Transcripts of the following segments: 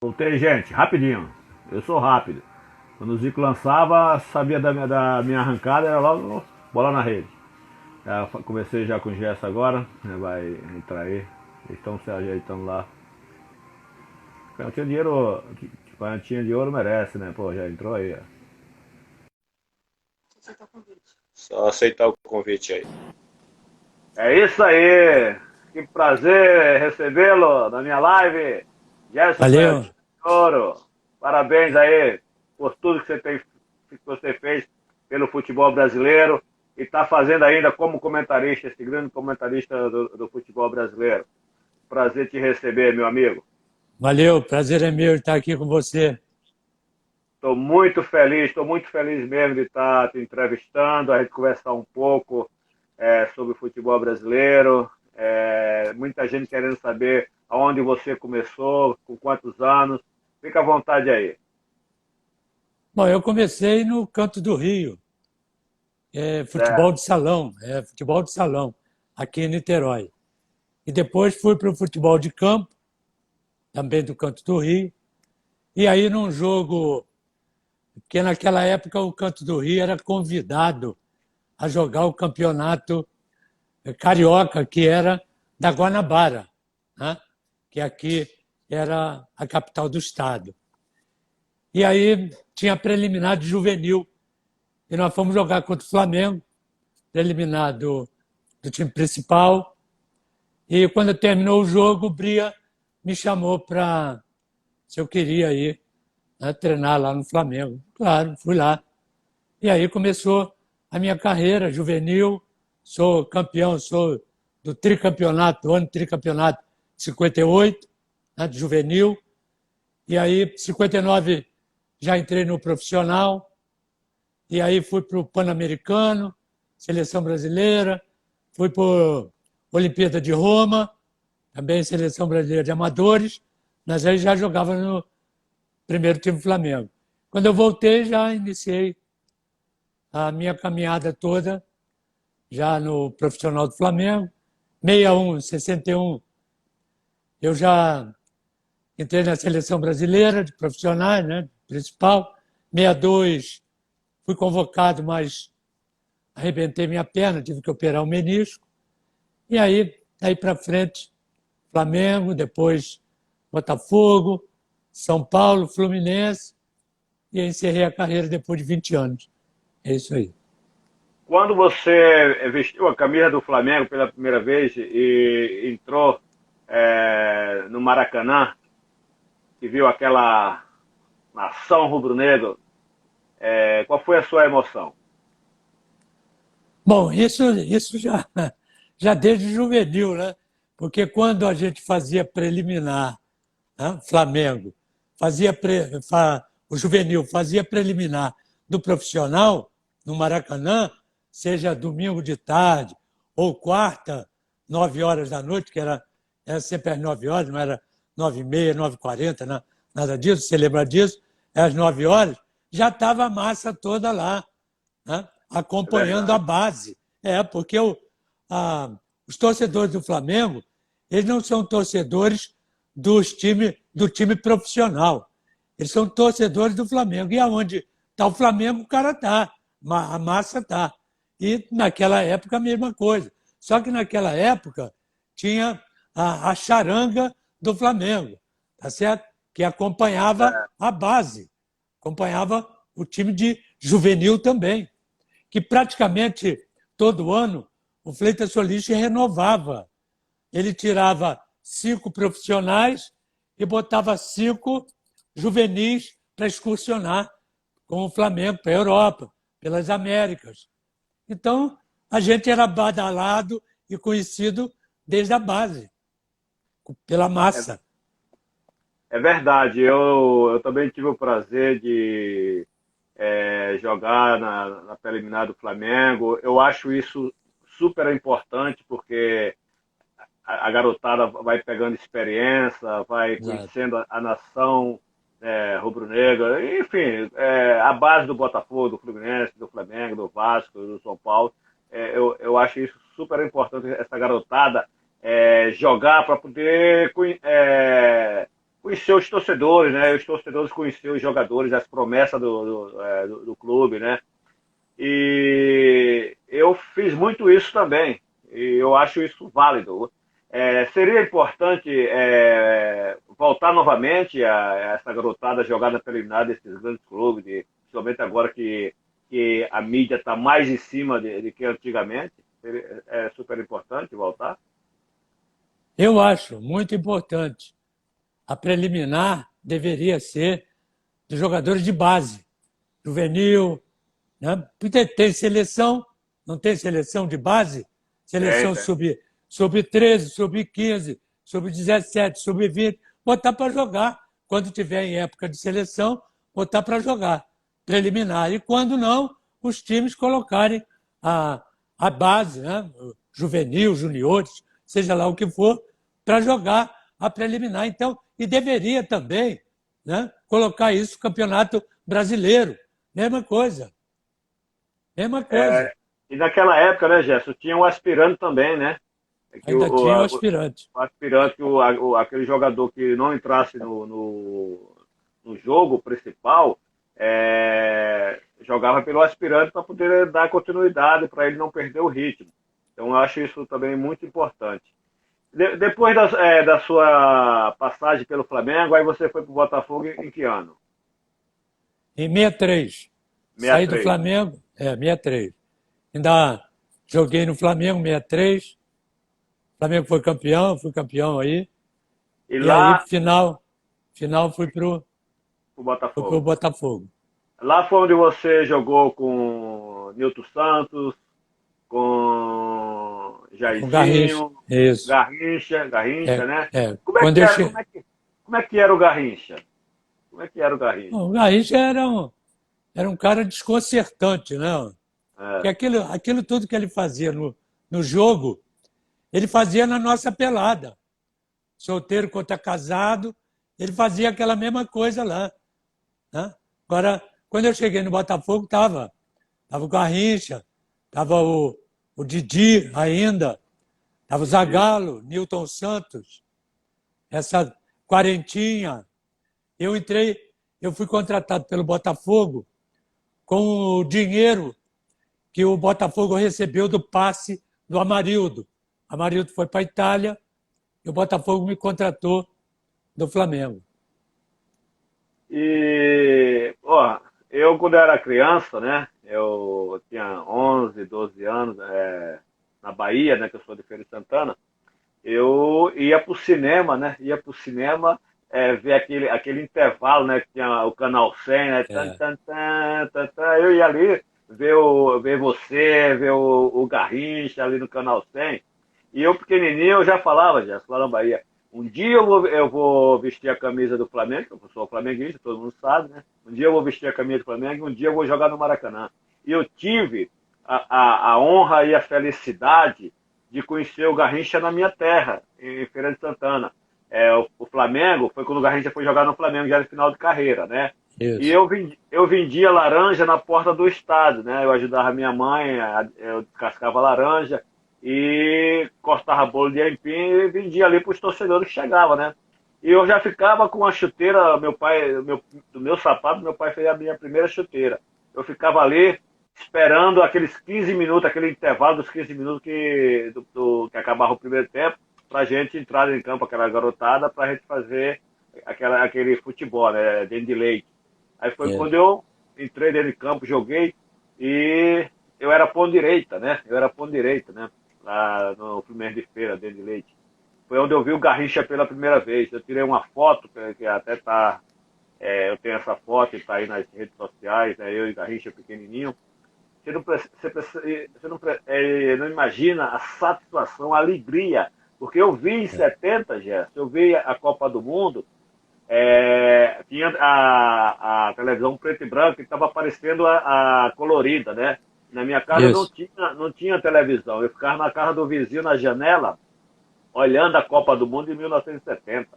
Voltei, gente, rapidinho. Eu sou rápido. Quando o Zico lançava, sabia da minha arrancada, era logo bola na rede. Já conversei já com o Gerson agora, né, vai entrar aí. Eles estão se ajeitando lá. Cantinha de dinheiro, cantinha de ouro merece, né? Pô, já entrou aí, ó. Só aceitar o convite aí. É isso aí! Que prazer recebê-lo na minha live. Gerson Valeu. Canhotinho de Ouro. Parabéns aí por tudo que você fez pelo futebol brasileiro e está fazendo ainda como comentarista, esse grande comentarista do futebol brasileiro. Prazer te receber, meu amigo. Valeu, prazer é meu estar aqui com você. Estou muito feliz mesmo de estar te entrevistando, a gente conversar um pouco sobre o futebol brasileiro. Muita gente querendo saber aonde você começou, com quantos anos. Fica à vontade aí. Bom, eu comecei no Canto do Rio, futebol Certo. de salão, futebol de salão, aqui em Niterói. E depois fui para o futebol de campo, também do Canto do Rio. E aí, num jogo, que naquela época o Canto do Rio era convidado a jogar o campeonato carioca, que era da Guanabara, né? Que aqui era a capital do estado. E aí tinha preliminar de juvenil. E nós fomos jogar contra o Flamengo, preliminar do time principal. E quando terminou o jogo, o Bria me chamou para se eu queria ir, né, treinar lá no Flamengo. Claro, fui lá. E aí começou a minha carreira juvenil. Sou campeão, sou do tricampeonato, do ano de tricampeonato 58, né, de juvenil. E aí, 59, já entrei no profissional. E aí fui para o Pan-Americano, seleção brasileira, fui para a Olimpíada de Roma, também seleção brasileira de amadores, mas aí já jogava no primeiro time do Flamengo. Quando eu voltei, já iniciei a minha caminhada toda, já no profissional do Flamengo. 61, 61, eu já entrei na seleção brasileira de profissionais, né, principal. 62, fui convocado, mas arrebentei minha perna, tive que operar o menisco. E aí, daí para frente, Flamengo, depois Botafogo, São Paulo, Fluminense, e encerrei a carreira depois de 20 anos. É isso aí. Quando você vestiu a camisa do Flamengo pela primeira vez e entrou no Maracanã e viu aquela nação rubro-negro, qual foi a sua emoção? Bom, isso já desde juvenil, né? Porque quando a gente fazia preliminar, né? Flamengo, o juvenil fazia preliminar do profissional no Maracanã, seja domingo de tarde ou quarta, 9 horas da noite, que era sempre às 9 horas, não era 9h30, 9h40, nada disso, você lembra disso? É às 9 horas, já estava a massa toda lá, né? É Acompanhando a verdade. base. Porque os torcedores do Flamengo, eles não são torcedores do time profissional. Eles são torcedores do Flamengo. E aonde está o Flamengo, o cara está. A massa está. E naquela época a mesma coisa. Só que naquela época tinha a charanga do Flamengo, tá certo? Que acompanhava a base, acompanhava o time de juvenil também, que praticamente todo ano o Fleitas Solis renovava. Ele tirava 5 profissionais e botava 5 juvenis para excursionar com o Flamengo para a Europa, pelas Américas. Então, a gente era badalado e conhecido desde a base, pela É, massa. é verdade. Eu também tive o prazer de jogar na preliminar do Flamengo. Eu acho isso super importante porque a garotada vai pegando experiência, vai Exato. conhecendo a nação rubro-negra, enfim, a base do Botafogo, do Fluminense, do Flamengo, do Vasco, do São Paulo. Eu acho isso super importante, essa garotada jogar para poder conhecer os torcedores, né? Os torcedores conhecer os jogadores, as promessas do clube, né? E eu fiz muito isso também. E eu acho isso válido. Seria importante voltar novamente a essa garotada jogada preliminar desses grandes clubes, principalmente agora que a mídia está mais em cima de que antigamente. É super importante voltar. Eu acho muito importante. A preliminar deveria ser dos jogadores de base, juvenil, né? Porque tem seleção, não tem seleção de base? Seleção Tem. sub-13, sub-15, sub-17, sub-20, botar para jogar. Quando tiver em época de seleção, botar para jogar. Preliminar. E quando não, os times colocarem a base, né? Juvenil, juniores, seja lá o que for, para jogar a preliminar. Então, e deveria também, né, colocar isso no Campeonato Brasileiro. Mesma coisa. Mesma coisa. E naquela época, né, Gerson, tinha um aspirante também, né? Que Ainda tinha o aspirante. o aspirante, aquele jogador que não entrasse no jogo principal, jogava pelo aspirante para poder dar continuidade, para ele não perder o ritmo. Então, eu acho isso também muito importante. Depois da sua passagem pelo Flamengo, aí você foi para o Botafogo em que ano? Em 63. Saí do 63. Flamengo, 63. Ainda joguei no Flamengo, 63. O Flamengo foi campeão, fui campeão aí. E E aí, lá, final fui pro o fui pro Botafogo. Botafogo. Lá foi onde você jogou com Nilton Santos, com Com Garrincha. Jairzinho, Isso. Garrincha, né? Como é Quando que eu era, cheguei. como é que era o Garrincha? Como é que era o Garrincha? O Garrincha era um cara desconcertante, né? Porque É, aquilo tudo que ele fazia no jogo, ele fazia na nossa pelada. Solteiro contra casado, ele fazia aquela mesma coisa lá. Né? Agora, quando eu cheguei no Botafogo, tava o Garrincha, tava o Didi ainda, tava o Zagallo, Nilton Santos, essa quarentinha. Eu fui contratado pelo Botafogo com o dinheiro que o Botafogo recebeu do passe do Amarildo. Amarildo foi para a Itália e o Botafogo me contratou do Flamengo. E, ó, eu quando era criança, né? Eu tinha 11, 12 anos, na Bahia, né? Que eu sou de Feira de Santana. Eu ia pro cinema, né? Ia pro cinema ver aquele intervalo, né? Que tinha o canal 100, né? Tan, É, tan, tan, tan, tan. Eu ia ali ver você, ver o Garrincha ali no canal 100. E eu pequenininho eu já falava, já, lá na Bahia. Um dia eu vou vestir a camisa do Flamengo, eu sou flamenguista, todo mundo sabe, né? Um dia eu vou vestir a camisa do Flamengo, um dia eu vou jogar no Maracanã. E eu tive a honra e a felicidade de conhecer o Garrincha na minha terra, em Feira de Santana. O Flamengo, foi quando o Garrincha foi jogar no Flamengo, já era final de carreira, né? E isso. eu vendia laranja na porta do estádio, né? Eu ajudava minha mãe, eu descascava laranja e cortava bolo de aipim e vendia ali para os torcedores que chegavam, né? E eu já ficava com a chuteira, do meu sapato, meu pai fez a minha primeira chuteira. Eu ficava ali esperando aqueles 15 minutos, aquele intervalo dos 15 minutos que acabava o primeiro tempo, para a gente entrar em campo, aquela garotada, para a gente fazer aquele futebol, né, dentro de leite. Aí foi É. quando eu entrei dentro de campo, joguei, e eu era ponta direita, né? Eu era ponta direita, né? Lá no Fluminense de Feira, dentro de leite. Foi onde eu vi o Garrincha pela primeira vez. Eu tirei uma foto, que até tá. Eu tenho essa foto, está aí nas redes sociais, né? Eu e Garrincha pequenininho. Você não imagina a satisfação, a alegria. Porque eu vi em 70, Gerson, eu vi a Copa do Mundo, tinha a televisão preto e branco que estava aparecendo a colorida, né? Na minha casa Isso. não tinha televisão. Eu ficava na casa do vizinho, na janela, olhando a Copa do Mundo em 1970.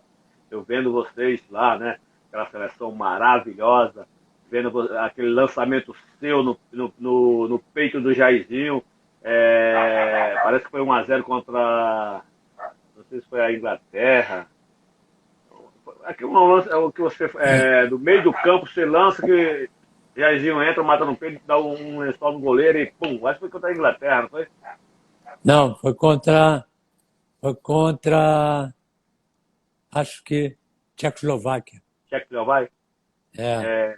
Eu vendo vocês lá, né? Aquela seleção maravilhosa, vendo aquele lançamento seu no peito do Jairzinho. Parece que foi 1-0 contra, não sei se foi a Inglaterra. aqui um lance é o que você do meio do campo você lança que Jairzinho entra, mata no peito, dá um lençol no goleiro e pum, acho que foi contra a Inglaterra, não foi? Não, foi contra, acho que Tchecoslováquia. Tchecoslováquia. É.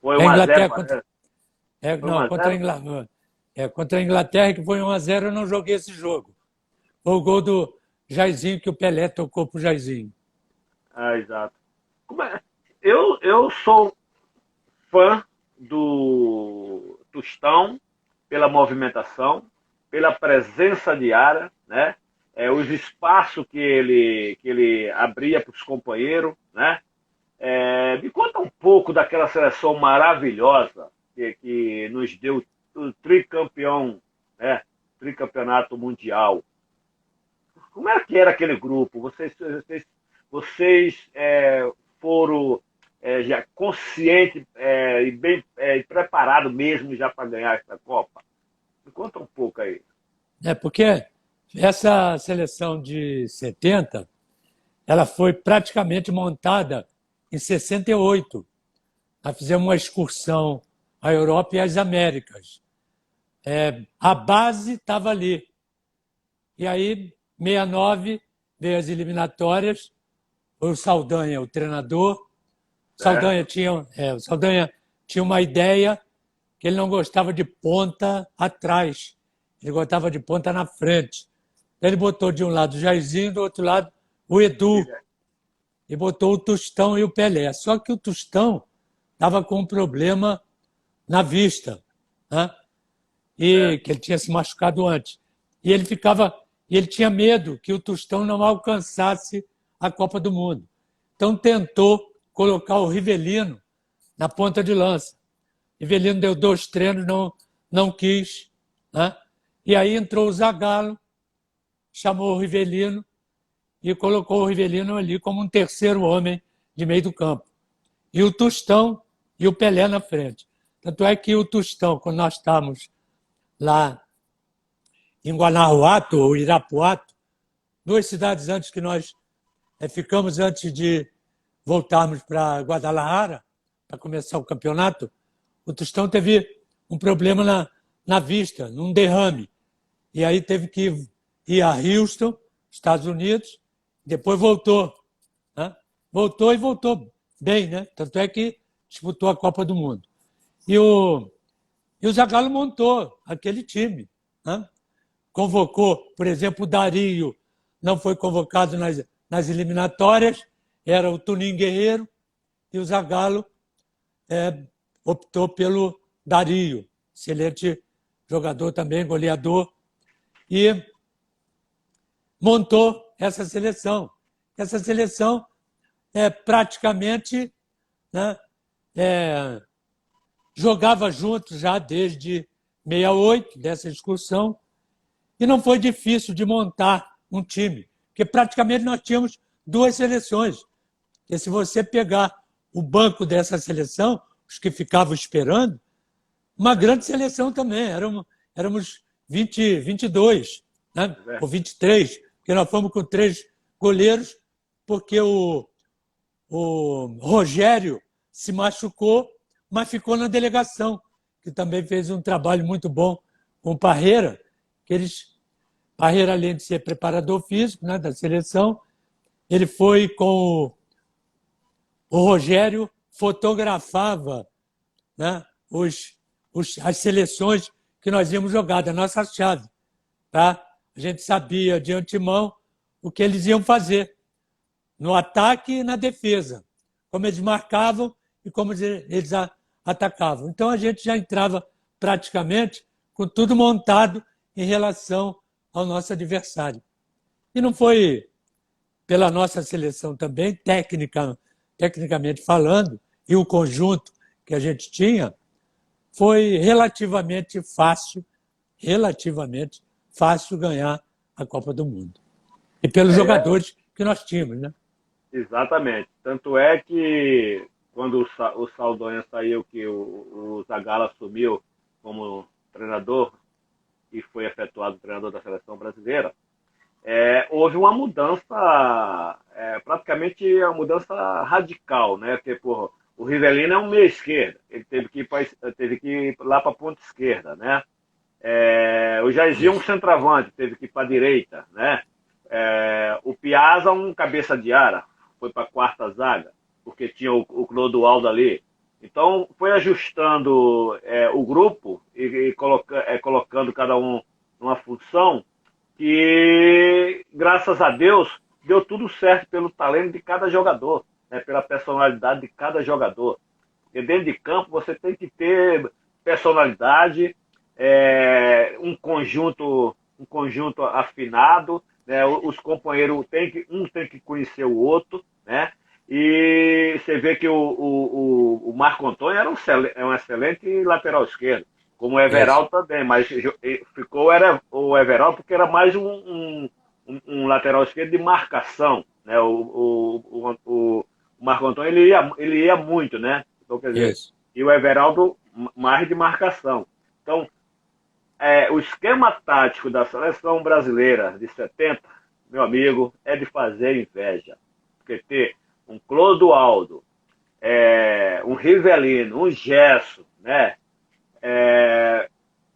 Foi A 1-0 Inglaterra para foi não, 1-0? contra a Inglaterra que foi 1-0, eu não joguei esse jogo. Foi o gol do Jairzinho que o Pelé tocou pro Jairzinho. Ah, exato. Eu sou fã do Tostão pela movimentação, pela presença de área, né? Os espaços que ele abria para os companheiros, né? Me conta um pouco daquela seleção maravilhosa que nos deu o tricampeão, né? Tricampeonato mundial. Como é que era aquele grupo? Vocês foram já conscientes e bem preparados mesmo já para ganhar essa Copa? Me conta um pouco aí. Porque essa seleção de 70, ela foi praticamente montada em 68. Nós fizemos uma excursão à Europa e às Américas. A base estava ali. E aí, 69, veio as eliminatórias, foi o Saldanha, o treinador. O Saldanha tinha uma ideia que ele não gostava de ponta atrás, ele gostava de ponta na frente. Ele botou de um lado o Jairzinho, do outro lado o Edu, e botou o Tostão e o Pelé. Só que o Tostão estava com um problema na vista, né? E que ele tinha se machucado antes. E ele tinha medo que o Tostão não alcançasse a Copa do Mundo. Então tentou colocar o Rivelino na ponta de lança. Rivelino deu 2 treinos, não quis, né? E aí entrou o Zagallo, chamou o Rivelino e colocou o Rivelino ali como um terceiro homem de meio do campo. E o Tostão e o Pelé na frente. Tanto é que o Tostão, quando nós estávamos lá em Guanajuato ou Irapuato, 2 cidades antes que nós ficamos antes de voltarmos para Guadalajara, para começar o campeonato, o Tostão teve um problema na vista, num derrame. E aí teve que ir a Houston, Estados Unidos, depois voltou. Né? Voltou e voltou bem, né? Tanto é que disputou a Copa do Mundo. E o Zagallo montou aquele time. Né? Convocou, por exemplo, o Dario, não foi convocado nas eliminatórias, era o Tunin Guerreiro, e o Zagallo optou pelo Dario, excelente jogador também, goleador, e montou essa seleção. Essa seleção praticamente, né, jogava junto já desde 68, dessa excursão, e não foi difícil de montar um time, porque praticamente nós tínhamos 2 seleções. E se você pegar o banco dessa seleção, os que ficavam esperando, uma grande seleção também, éramos 22, né? Ou 23, porque nós fomos com 3 goleiros, porque o Rogério se machucou, mas ficou na delegação, que também fez um trabalho muito bom com o Parreira, Parreira, além de ser preparador físico, né, da seleção, ele foi com o Rogério, fotografava, né, as seleções que nós íamos jogar, da nossa chave. Tá? A gente sabia de antemão o que eles iam fazer, no ataque e na defesa, como eles marcavam e como eles atacavam. Então a gente já entrava praticamente com tudo montado em relação ao nosso adversário. E não foi pela nossa seleção também, tecnicamente falando, e o conjunto que a gente tinha, foi relativamente fácil ganhar a Copa do Mundo. E pelos jogadores que nós tínhamos, né? Exatamente. Tanto é que quando o Saldanha saiu, que o Zagallo assumiu como treinador e foi efetuado o treinador da seleção brasileira, houve uma mudança, praticamente uma mudança radical, né? Porque, porra, o Rivelino é um meia esquerda, ele teve que ir lá para a ponta esquerda, né? O Jairzinho é um Isso. centroavante, teve que ir para a direita, né? O Piazza um cabeça de área, foi para a quarta zaga, porque tinha o Clodoaldo ali. Então foi ajustando o grupo e colocando cada um numa função que, graças a Deus, deu tudo certo pelo talento de cada jogador, né? Pela personalidade de cada jogador. Porque dentro de campo você tem que ter personalidade, um conjunto afinado, né? Os companheiros um tem que conhecer o outro, né? E você vê que o Marco Antônio é um excelente lateral esquerdo, como o Isso. Everaldo também, mas ficou era o Everaldo porque era mais um lateral esquerdo de marcação, né? O Marco Antônio ele ia muito, né? Então, quer dizer, Isso. e o Everaldo mais de marcação. Então, o esquema tático da seleção brasileira de 70, meu amigo, é de fazer inveja. Porque ter um Clodoaldo, um Rivelino, um Gesso, né?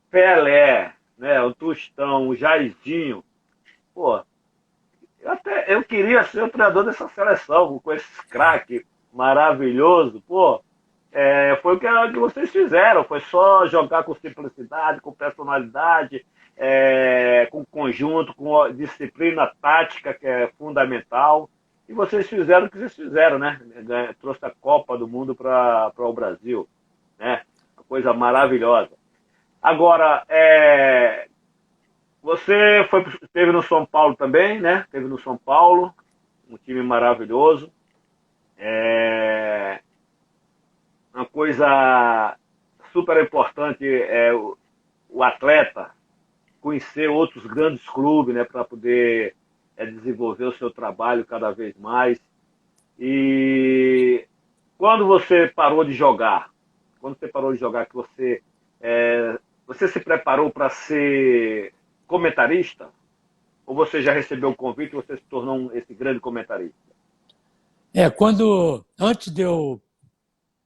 Pelé, né? O Tostão, o Jairzinho. Pô, eu queria ser o treinador dessa seleção, com esses craques maravilhosos. Pô, foi o que vocês fizeram, foi só jogar com simplicidade, com personalidade, com conjunto, com disciplina tática, que é fundamental. E vocês fizeram o que vocês fizeram, né? Trouxe a Copa do Mundo para o Brasil, né? Uma coisa maravilhosa. Agora, você esteve no São Paulo também, né? Esteve no São Paulo, um time maravilhoso. Uma coisa super importante é o atleta conhecer outros grandes clubes, né, para poder desenvolver o seu trabalho cada vez mais. E quando você parou de jogar, que você se preparou para ser comentarista? Ou você já recebeu o convite e você se tornou esse grande comentarista? Antes de eu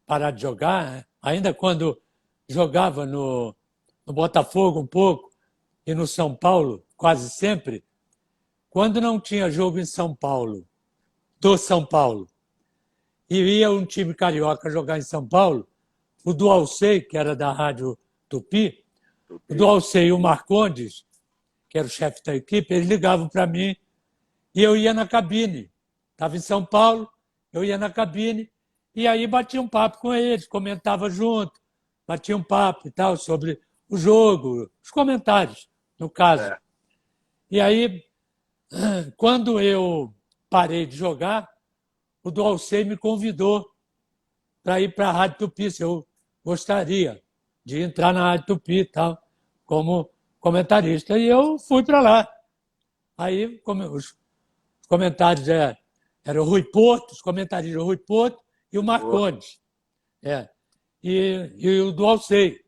parar de jogar, né, ainda quando jogava no Botafogo um pouco e no São Paulo, quase sempre, quando não tinha jogo em São Paulo, do São Paulo, e ia um time carioca jogar em São Paulo, o do Alcei, que era da Rádio Tupi, o do Alcei e o Marcondes, que era o chefe da equipe, eles ligavam para mim e eu ia na cabine. Estava em São Paulo, eu ia na cabine e aí batia um papo com eles, comentava junto, batia um papo e tal sobre o jogo, os comentários, no caso. É. E aí, quando eu parei de jogar, o do Alcei me convidou para ir para a Rádio Tupi, se eu gostaria de entrar na Rádio Tupi e tal, como comentarista. E eu fui para lá. Aí, como os comentários eram o Rui Porto, os comentaristas o Rui Porto e o Boa. Marcondes. E o do Alcei,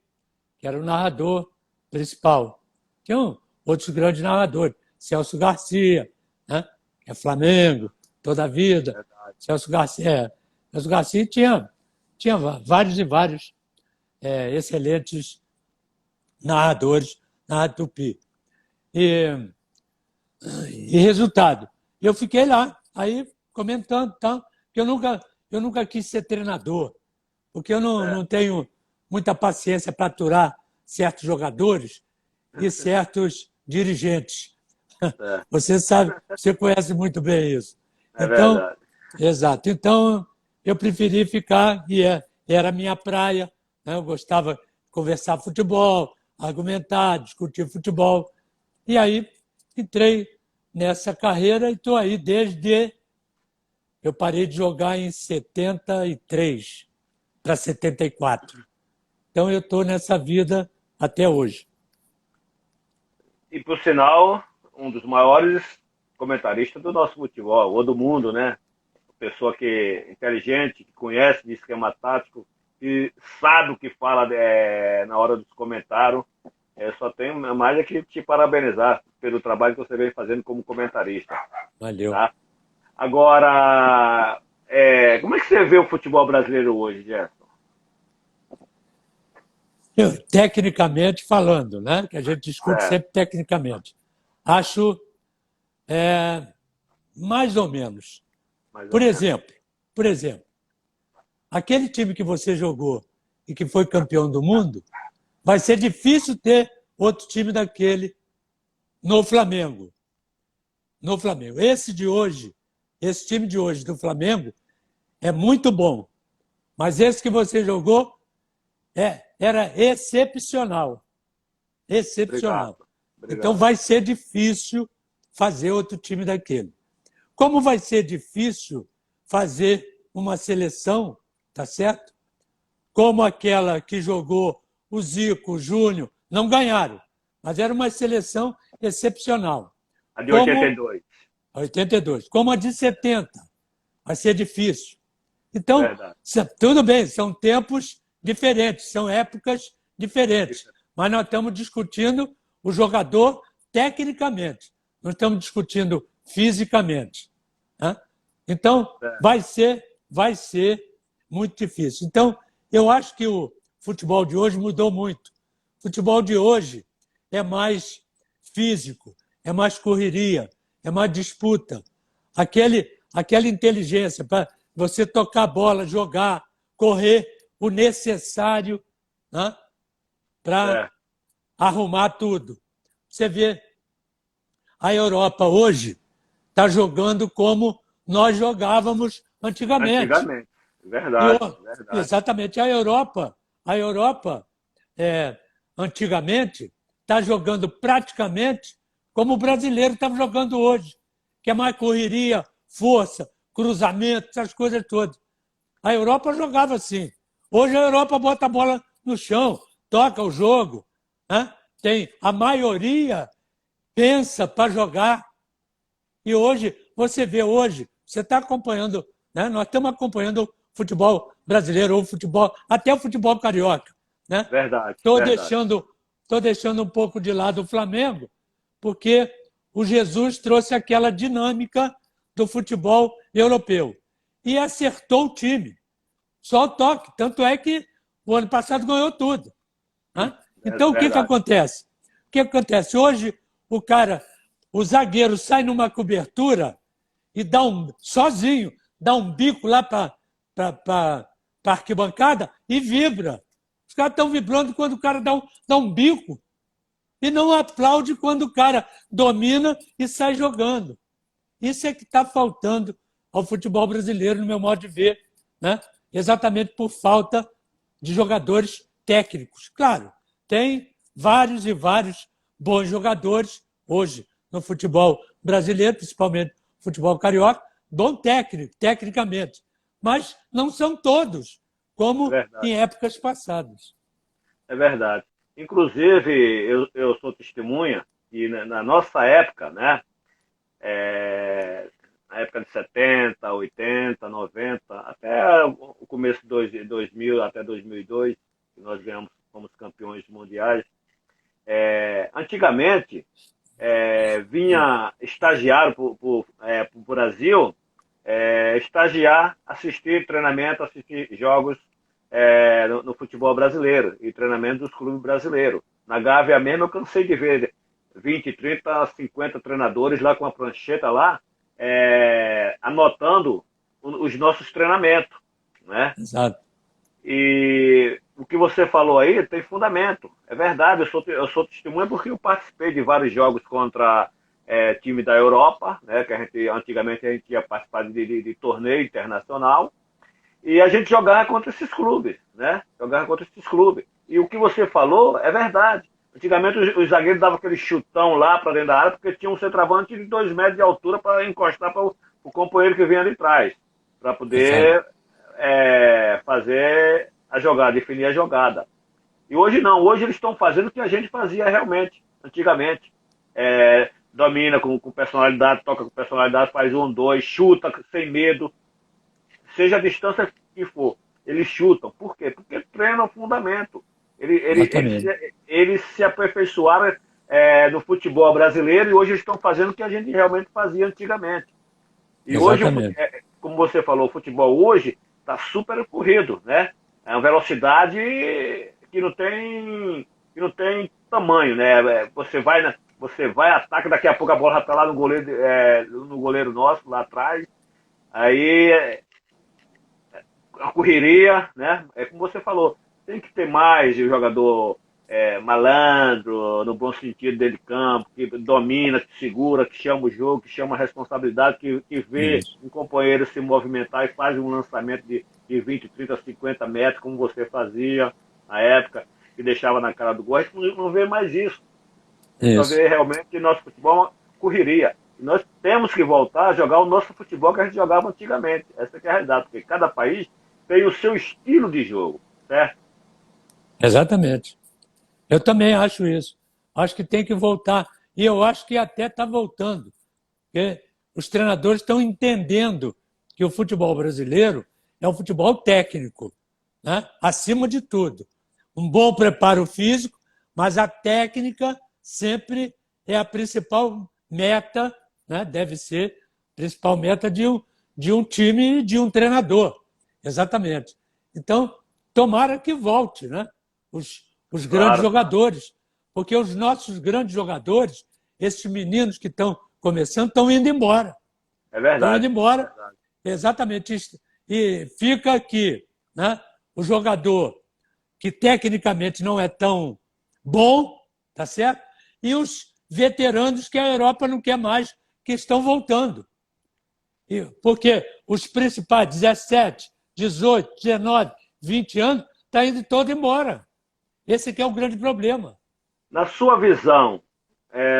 que era o narrador principal. Tinham outros grandes narradores, Celso Garcia, né? Que é Flamengo, toda a vida. Celso Garcia, Celso Garcia tinha vários e vários excelentes narradores na Rádio Tupi. E resultado, eu fiquei lá, aí comentando, tal, que eu nunca quis ser treinador, porque eu não tenho muita paciência para aturar certos jogadores e certos dirigentes. É, Você sabe, você conhece muito bem isso. é Então, verdade. exato. Então, eu preferi ficar, era a minha praia, né? Eu gostava de conversar futebol, argumentar, discutir futebol. E aí entrei nessa carreira e estou aí desde. Eu parei de jogar em 73 para 74. Então eu estou nessa vida até hoje. E, por sinal, um dos maiores comentaristas do nosso futebol, ou do mundo, né? Pessoa que é inteligente, que conhece de esquema tático, que sabe o que fala na hora dos comentários. Eu só tenho mais é que te parabenizar pelo trabalho que você vem fazendo como comentarista, Valeu. tá? Agora, como é que você vê o futebol brasileiro hoje, Gerson? Tecnicamente falando, né? Que a gente discute É, sempre tecnicamente. Acho mais ou menos. mais ou Por menos. exemplo, por exemplo, aquele time que você jogou e que foi campeão do mundo, vai ser difícil ter outro time daquele no Flamengo. No Flamengo. Esse de hoje, esse time de hoje do Flamengo é muito bom. Mas esse que você jogou era excepcional. Obrigado. Excepcional. Então Obrigado. vai ser difícil fazer outro time daquele. Como vai ser difícil fazer uma seleção, tá certo? Como aquela que jogou o Zico, o Júnior, não ganharam, mas era uma seleção excepcional. A de Como 82. a 82, como a de 70, vai ser difícil. Então, Verdade. tudo bem, são tempos diferentes, são épocas diferentes, mas nós estamos discutindo o jogador tecnicamente, não estamos discutindo fisicamente. Né? Então, É, vai ser muito difícil. Então, eu acho que o futebol de hoje mudou muito. O futebol de hoje é mais físico, é mais correria, é mais disputa. Aquela inteligência para você tocar a bola, jogar, correr o necessário, né, para é. arrumar tudo. Você vê, a Europa hoje está jogando como nós jogávamos antigamente. Antigamente. E, Verdade, verdade. exatamente, a Europa antigamente está jogando praticamente como o brasileiro está jogando hoje, que é mais correria, força, cruzamento, essas coisas todas. A Europa jogava assim. Hoje a Europa bota a bola no chão, toca o jogo. Né? Tem a maioria pensa para jogar. E hoje, você vê hoje, você está acompanhando, né? Nós estamos acompanhando o futebol brasileiro, ou futebol, até o futebol carioca. Né? Verdade, Estou verdade. deixando, tô deixando um pouco de lado o Flamengo, porque o Jesus trouxe aquela dinâmica do futebol europeu. E acertou o time. Só o toque. Tanto é que o ano passado ganhou tudo. Né? Então, o que, que Verdade. acontece? O que acontece? Hoje, o zagueiro sai numa cobertura e sozinho, dá um bico lá para a arquibancada e vibra. Os caras estão vibrando quando o cara dá um bico e não aplaude quando o cara domina e sai jogando. Isso é que está faltando ao futebol brasileiro, no meu modo de ver, né? Exatamente por falta de jogadores técnicos. Claro, tem vários e vários bons jogadores hoje no futebol brasileiro, principalmente no futebol carioca, bom técnico, tecnicamente, mas não são todos, É como verdade. em épocas passadas. É verdade. Inclusive, eu sou testemunha, e na nossa época, né? Na época de 70, 80, 90, até o começo de 2000, até 2002, que nós ganhamos, fomos campeões mundiais. Antigamente, vinha estagiário para o Brasil, estagiar, assistir treinamento, assistir jogos no futebol brasileiro e treinamento dos clubes brasileiros. Na Gávea mesmo, eu cansei de ver 20, 30, 50 treinadores lá com a prancheta lá, anotando os nossos treinamentos, né? Exato. E o que você falou aí tem fundamento. É verdade, eu sou testemunha porque eu participei de vários jogos contra time da Europa, né? Que antigamente a gente ia participar de torneio internacional. E a gente jogava contra esses clubes, né? Jogava contra esses clubes. E o que você falou é verdade. Antigamente os zagueiros davam aquele chutão lá para dentro da área porque tinha um centroavante de 2 metros de altura para encostar para o companheiro que vinha de trás, para poder fazer a jogada, definir a jogada. E hoje não, hoje eles estão fazendo o que a gente fazia realmente, antigamente. Domina com personalidade, toca com personalidade, faz 1, 2, chuta sem medo, seja a distância que for, eles chutam. Por quê? Porque treinam o fundamento. Eles Exatamente. eles se aperfeiçoaram no futebol brasileiro e hoje estão fazendo o que a gente realmente fazia antigamente. E hoje, Exatamente. como você falou, o futebol hoje está super corrido, né? É uma velocidade que não tem tamanho, né? Você vai, ataca, daqui a pouco a bola já está lá no goleiro nosso, lá atrás. Aí a correria, né? É como você falou, tem que ter mais de jogador malandro, no bom sentido dentro de campo, que domina, que segura, que chama o jogo, que chama a responsabilidade, que vê Isso. um companheiro se movimentar e faz um lançamento de 20, 30, 50 metros, como você fazia na época, que deixava na cara do gol. A gente não vê mais isso. A gente só Isso. vê realmente que nosso futebol é uma correria. E nós temos que voltar a jogar o nosso futebol que a gente jogava antigamente. Essa que é a realidade, porque cada país tem o seu estilo de jogo, certo? Exatamente. Eu também acho isso. Acho que tem que voltar. E eu acho que até está voltando. Porque os treinadores estão entendendo que o futebol brasileiro é um futebol técnico, né? Acima de tudo. Um bom preparo físico, mas a técnica sempre é a principal meta, né? Deve ser a principal meta de um time e de um treinador. Exatamente. Então, tomara que volte, né? Os grandes Claro, claro. jogadores. Porque os nossos grandes jogadores, esses meninos que estão começando, estão indo embora. É Estão indo verdade. É embora, verdade. exatamente isso. E fica aqui, né? O jogador que tecnicamente não é tão bom, tá certo? E os veteranos que a Europa não quer mais, que estão voltando. Porque os principais 17, 18, 19, 20 anos estão indo todo embora. Esse aqui é o grande problema. Na sua visão,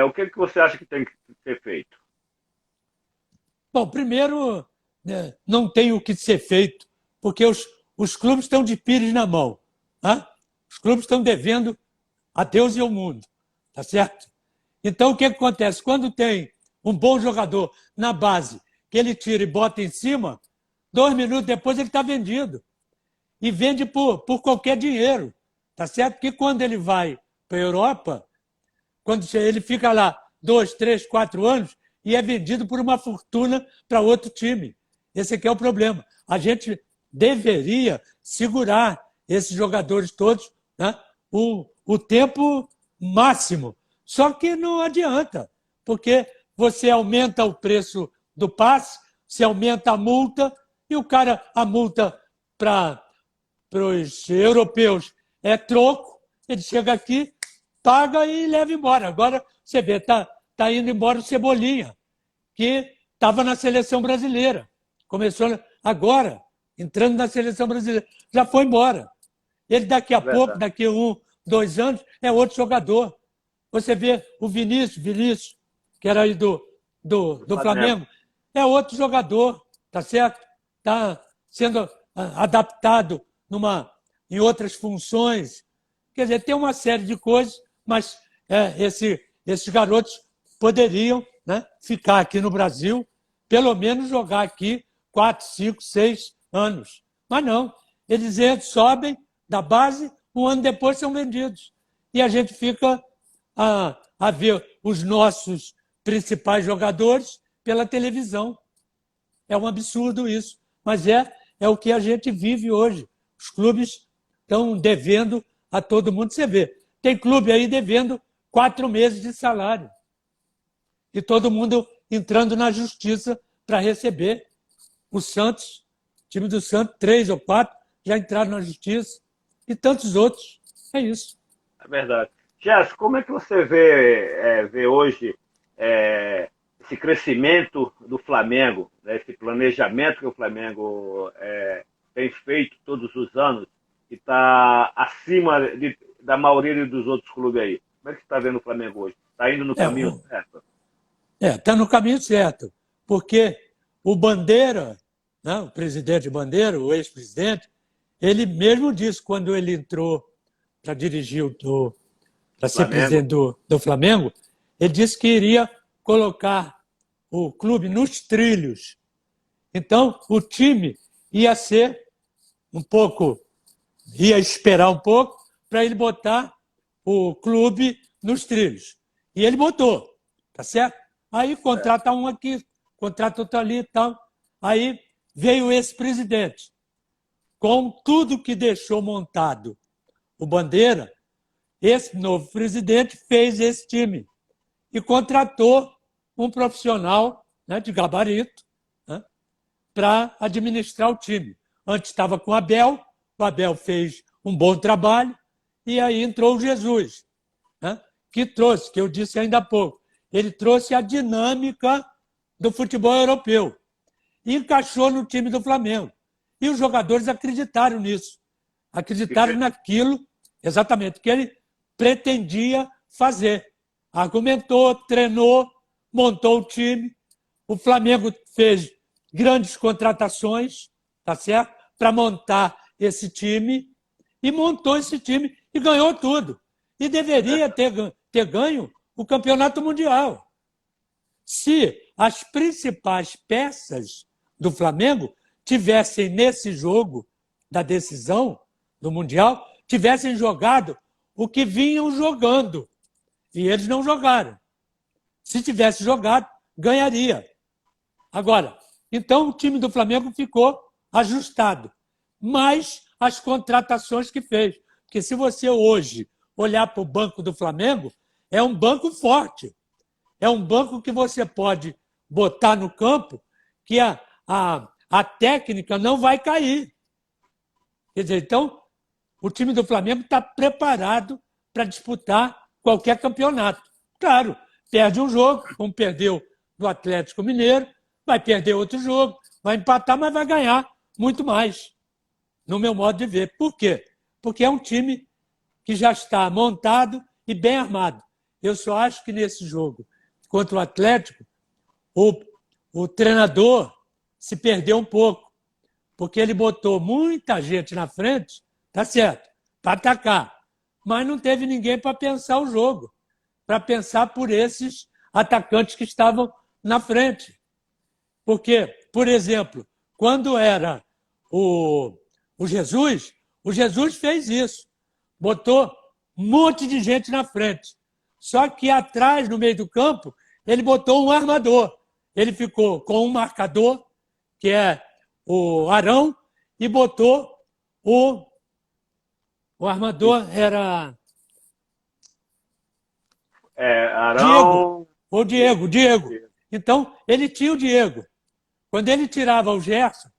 o que você acha que tem que ser feito? Bom, primeiro, né, não tem o que ser feito, porque os clubes estão de pires na mão. Tá? Os clubes estão devendo a Deus e ao mundo. Tá certo? Então, o que acontece? Quando tem um bom jogador na base, que ele tira e bota em cima, 2 minutos depois ele está vendido. E vende por qualquer dinheiro. Tá certo? Porque quando ele vai para a Europa, quando ele fica lá 2, 3, 4 anos e é vendido por uma fortuna para outro time. Esse aqui é o problema. A gente deveria segurar esses jogadores todos, né, o tempo máximo. Só que não adianta, porque você aumenta o preço do passe, você aumenta a multa, e a multa para os europeus é troco, ele chega aqui, paga e leva embora. Agora, você vê, tá indo embora o Cebolinha, que estava na seleção brasileira. Começou agora, entrando na seleção brasileira. Já foi embora. Ele daqui a É pouco, verdade. daqui a 1, 2 anos, é outro jogador. Você vê o Vinícius, que era aí Do do Flamengo. Flamengo, é outro jogador, tá certo? Está sendo adaptado em outras funções. Quer dizer, tem uma série de coisas, mas esses garotos poderiam, né, ficar aqui no Brasil, pelo menos jogar aqui 4, 5, 6 anos. Mas não, eles sobem da base, 1 ano depois são vendidos. E a gente fica a ver os nossos principais jogadores pela televisão. É um absurdo isso, mas é o que a gente vive hoje. Os clubes estão devendo a todo mundo. Você vê, tem clube aí devendo 4 meses de salário. E todo mundo entrando na justiça para receber. O Santos, o time do Santos, 3 ou 4 já entraram na justiça. E tantos outros. É isso. É verdade. Jéssica, como é que você vê hoje esse crescimento do Flamengo, né, esse planejamento que o Flamengo tem feito todos os anos, que está acima da maioria dos outros clubes aí? Como é que você está vendo o Flamengo hoje? Está indo no É, caminho certo? está no caminho certo, porque o Bandeira, né, o presidente Bandeira, o ex-presidente, ele mesmo disse quando ele entrou para dirigir para ser Flamengo? presidente do Flamengo, ele disse que iria colocar o clube nos trilhos. Então, o time ia ser um pouco, ia esperar um pouco para ele botar o clube nos trilhos. E ele botou, tá certo? Aí contrata um aqui, contrata outro ali e tal. Aí veio esse presidente. Com tudo que deixou montado o Bandeira, esse novo presidente fez esse time e contratou um profissional, né, de gabarito, né, para administrar o time. Antes estava com o Abel fez um bom trabalho, e aí entrou o Jesus, né, que trouxe, que eu disse ainda há pouco, ele trouxe a dinâmica do futebol europeu e encaixou no time do Flamengo. E os jogadores acreditaram nisso, acreditaram naquilo, exatamente, que ele pretendia fazer. Argumentou, treinou, montou o time. O Flamengo fez grandes contratações, tá certo? Para montar esse time, e montou esse time e ganhou tudo. E deveria ter ganho o Campeonato Mundial. Se as principais peças do Flamengo tivessem, nesse jogo da decisão do Mundial, tivessem jogado o que vinham jogando. E eles não jogaram. Se tivesse jogado, ganharia. Agora, então o time do Flamengo ficou ajustado. Mas as contratações que fez. Porque se você hoje olhar para o banco do Flamengo, é um banco forte. É um banco que você pode botar no campo que a técnica não vai cair. Quer dizer, então, o time do Flamengo está preparado para disputar qualquer campeonato. Claro, perde um jogo, como perdeu do Atlético Mineiro, vai perder outro jogo, vai empatar, mas vai ganhar muito mais, no meu modo de ver. Por quê? Porque é um time que já está montado e bem armado. Eu só acho que nesse jogo contra o Atlético, o treinador se perdeu um pouco, porque ele botou muita gente na frente, tá certo, para atacar, mas não teve ninguém para pensar o jogo, para pensar por esses atacantes que estavam na frente. Porque, por exemplo, quando era o Jesus fez isso, botou um monte de gente na frente. Só que atrás, no meio do campo, ele botou um armador. Ele ficou com um marcador, que é o Arão, e botou o armador, era Arão... Diego. Então, ele tinha o Diego. Quando ele tirava o Gerson,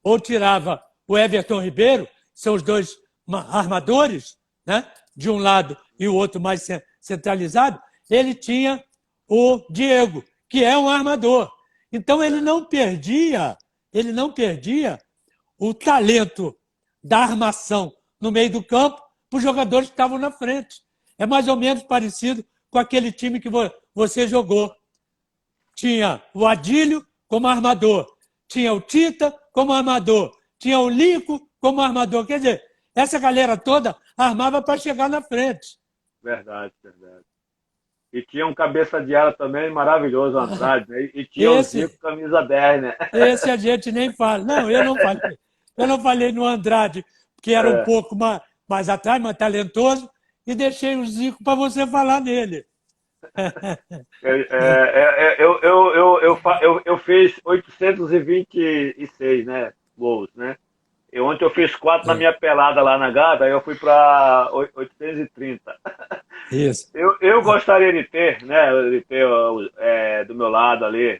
ou tirava o Everton Ribeiro, são os dois armadores, né, de um lado e o outro mais centralizado, ele tinha o Diego, que é um armador. Então, ele não perdia o talento da armação no meio do campo para os jogadores que estavam na frente. É mais ou menos parecido com aquele time que você jogou. Tinha o Adílio como armador, tinha o Tita como armador, tinha o Lico como armador. Quer dizer, essa galera toda armava para chegar na frente. Verdade. E tinha um cabeça de área também maravilhoso, o Andrade, né? E tinha o Zico, camisa 10, né? Esse a gente nem fala. Não, eu não falei. Eu não falei no Andrade, que era um pouco mais atrás, mais talentoso, e deixei o Zico para você falar nele. Eu fiz 826, né, gols, né? E ontem eu fiz 4 na minha pelada lá na Gávea, aí eu fui para 830. Isso. Eu gostaria de ter, né, do meu lado ali,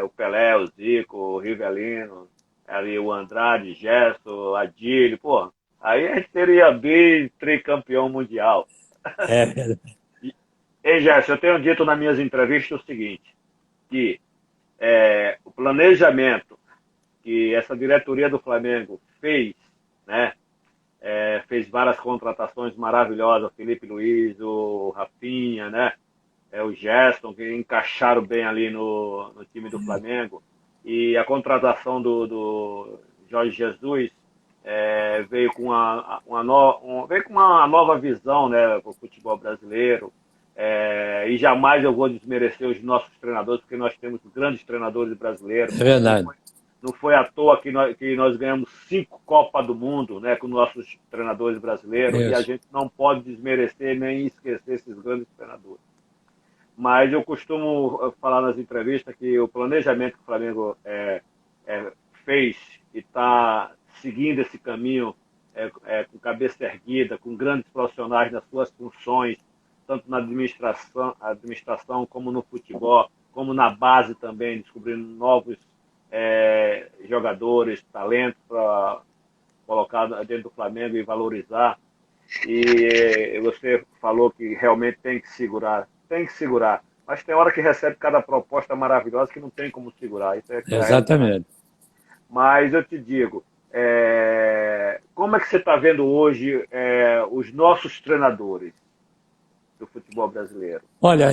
o Pelé, o Zico, o Rivelino, ali o Andrade, Gerson, o Adílio, pô, aí a gente teria bem tricampeão mundial. Ei, Gerson, eu tenho dito nas minhas entrevistas o seguinte, que o planejamento que essa diretoria do Flamengo fez, né, fez várias contratações maravilhosas, o Felipe Luiz, o Rafinha, né, o Gerson, que encaixaram bem ali no time do Flamengo, e a contratação do Jorge Jesus veio com uma nova visão, né, para o futebol brasileiro. E jamais eu vou desmerecer os nossos treinadores, porque nós temos grandes treinadores brasileiros. É verdade. Não foi à toa que nós ganhamos 5 Copas do Mundo, né, com nossos treinadores brasileiros, e a Isso. gente não pode desmerecer nem esquecer esses grandes treinadores. Mas eu costumo falar nas entrevistas que o planejamento que o Flamengo fez e está seguindo esse caminho com cabeça erguida, com grandes profissionais nas suas funções, tanto na administração como no futebol, como na base também, descobrindo novos jogadores, talentos para colocar dentro do Flamengo e valorizar. E você falou que realmente tem que segurar. Tem que segurar. Mas tem hora que recebe cada proposta maravilhosa que não tem como segurar. Isso é a realidade. Exatamente. Mas eu te digo, como é que você está vendo hoje os nossos treinadores do futebol brasileiro? Olha,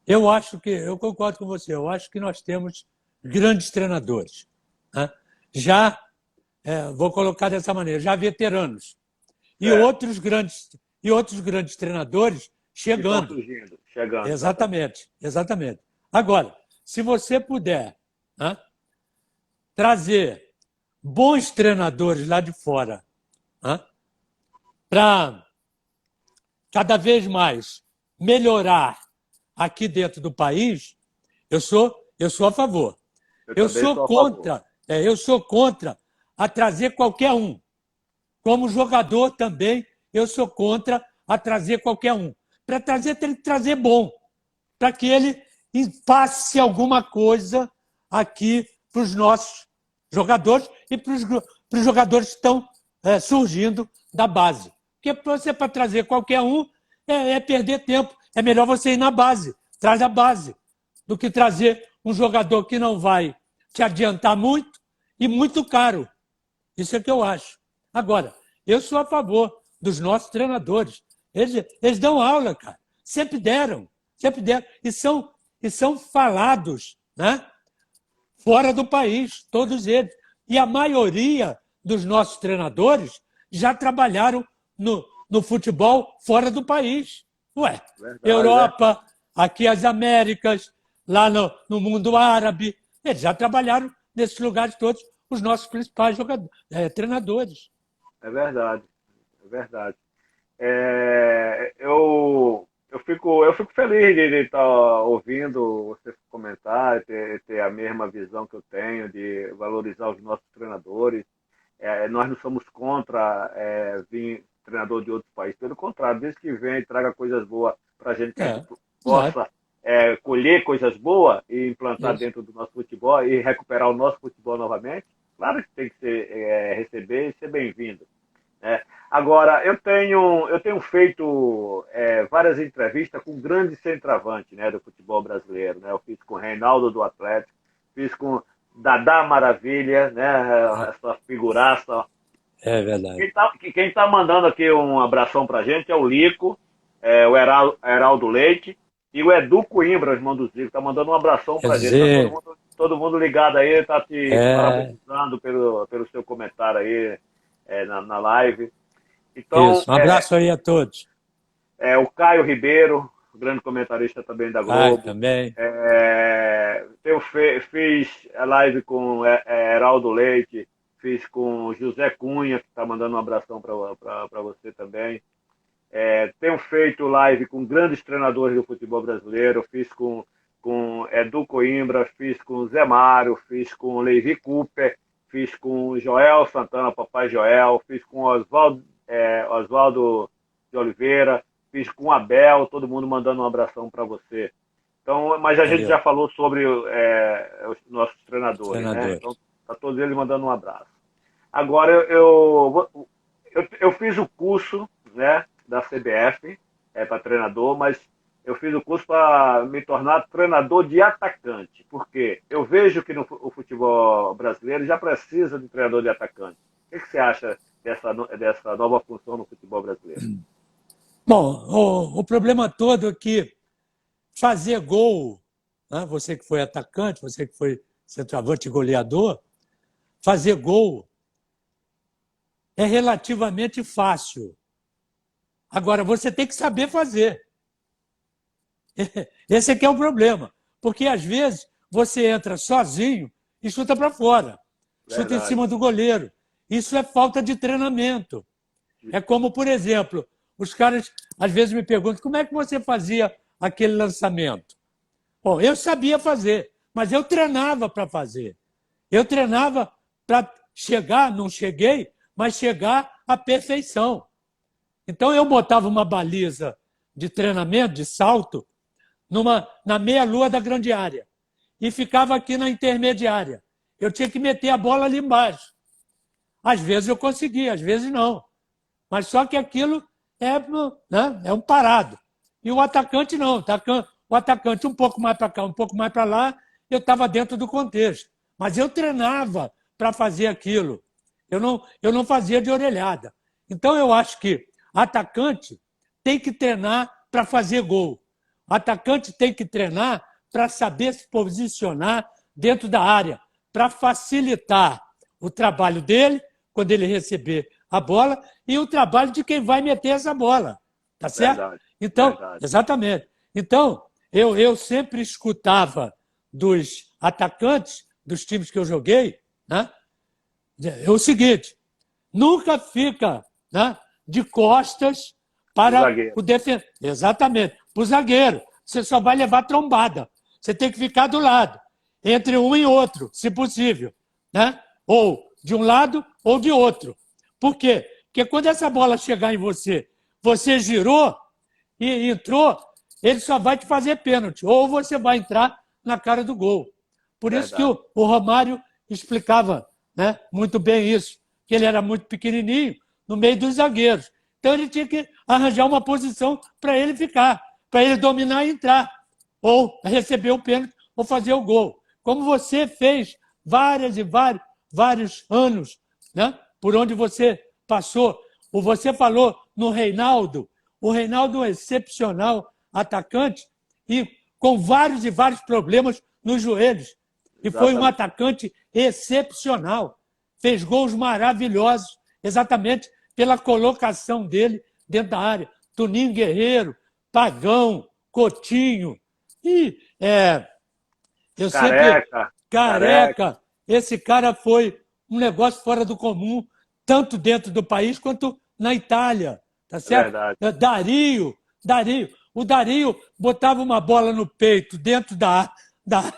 eu acho que, eu concordo com você, eu acho que nós temos grandes treinadores, né? Já, vou colocar dessa maneira, já veteranos. E outros grandes treinadores chegando. Surgindo, chegando. Exatamente, exatamente. Agora, se você puder, né, trazer bons treinadores lá de fora, né, para cada vez mais melhorar aqui dentro do país, eu sou a favor. Eu sou contra, eu sou contra a trazer qualquer um. Como jogador também, eu sou contra a trazer qualquer um. Para trazer, tem que trazer bom, para que ele passe alguma coisa aqui para os nossos jogadores e para os jogadores que estão surgindo da base. Porque você, para trazer qualquer um, é perder tempo. É melhor você ir na base, traz a base, do que trazer um jogador que não vai te adiantar muito e muito caro. Isso é que eu acho. Agora, eu sou a favor dos nossos treinadores. Eles dão aula, cara. Sempre deram. E são falados, né? Fora do país, todos eles. E a maioria dos nossos treinadores já trabalharam no futebol fora do país. Ué, verdade, Europa, aqui as Américas, lá no mundo árabe. Eles já trabalharam nesses lugares todos, os nossos principais treinadores. É verdade, é verdade. Eu fico feliz de estar ouvindo você comentar, ter a mesma visão que eu tenho de valorizar os nossos treinadores. Nós não somos contra vir treinador de outros países, pelo contrário, desde que vem e traga coisas boas para a gente, que a gente possa colher coisas boas e implantar dentro do nosso futebol e recuperar o nosso futebol novamente. Claro que tem que receber e ser bem-vindo. Agora, eu tenho feito várias entrevistas com grandes centroavantes, né, do futebol brasileiro. Né? Eu fiz com o Reinaldo do Atlético, fiz com Dadá Maravilha, né, essa figuraça. É verdade. Quem tá mandando aqui um abração pra gente é o Lico, o Heraldo Leite e o Edu Coimbra, irmão do Zico, tá mandando um abração pra gente. Tá todo mundo ligado aí, tá te parabenizando pelo seu comentário aí na live. Então, isso, um abraço aí a todos. O Caio Ribeiro, grande comentarista também da Globo. Também. Fiz a live com Heraldo Leite, fiz com José Cunha, que está mandando um abração para você também. Tenho feito live com grandes treinadores do futebol brasileiro, fiz com Edu Coimbra, fiz com Zé Mário, fiz com Levi Cooper, fiz com Joel Santana, Papai Joel, fiz com Oswaldo de Oliveira, fiz com Abel, todo mundo mandando um abração para você. Então, mas a gente já falou sobre os nossos treinadores, né? Então, para todos eles mandando um abraço. Agora, eu fiz o curso, né, da CBF para treinador, mas eu fiz o curso para me tornar treinador de atacante, porque eu vejo que o futebol brasileiro já precisa de treinador de atacante. O que você acha dessa nova função no futebol brasileiro? Bom, o problema todo é que fazer gol, né? Você que foi atacante, você que foi centroavante e goleador, fazer gol é relativamente fácil. Agora, você tem que saber fazer. Esse aqui é o problema. Porque, às vezes, você entra sozinho e chuta para fora. Chuta em Verdade. cima do goleiro. Isso é falta de treinamento. É como, por exemplo, os caras às vezes me perguntam como é que você fazia aquele lançamento. Bom, eu sabia fazer, mas eu treinava para fazer. Eu treinava para chegar, não cheguei, mas chegar à perfeição. Então eu botava uma baliza de treinamento, de salto, na meia-lua da grande área e ficava aqui na intermediária. Eu tinha que meter a bola ali embaixo. Às vezes eu conseguia, às vezes não. Mas só que aquilo é, né, é um parado. E o atacante não. O atacante um pouco mais para cá, um pouco mais para lá, eu estava dentro do contexto. Mas eu treinava para fazer aquilo. Eu não fazia de orelhada. Então eu acho que atacante tem que treinar para fazer gol. O atacante tem que treinar para saber se posicionar dentro da área, para facilitar o trabalho dele, quando ele receber a bola, e o trabalho de quem vai meter essa bola. Tá certo? Verdade, Então, verdade. exatamente. Então, eu sempre escutava dos atacantes dos times que eu joguei, né, é o seguinte: nunca fica, né, de costas para o defensor. Exatamente, para o zagueiro. Você só vai levar trombada. Você tem que ficar do lado, entre um e outro, se possível, né? Ou de um lado ou de outro. Por quê? Porque quando essa bola chegar em você, você girou e entrou, ele só vai te fazer pênalti, ou você vai entrar na cara do gol. Por isso que o Romário explicava, né, muito bem isso, que ele era muito pequenininho no meio dos zagueiros. Então ele tinha que arranjar uma posição para ele ficar, para ele dominar e entrar, ou receber o pênalti, ou fazer o gol. Como você fez vários anos, né, por onde você passou. Ou você falou no Reinaldo. O Reinaldo é um excepcional atacante e com vários problemas nos joelhos. E foi um atacante excepcional. Fez gols maravilhosos, exatamente pela colocação dele dentro da área. Toninho Guerreiro, Pagão, Coutinho. E eu Careca. Careca. Esse cara foi um negócio fora do comum, tanto dentro do país quanto na Itália. Tá certo? Dario. O Dario botava uma bola no peito dentro da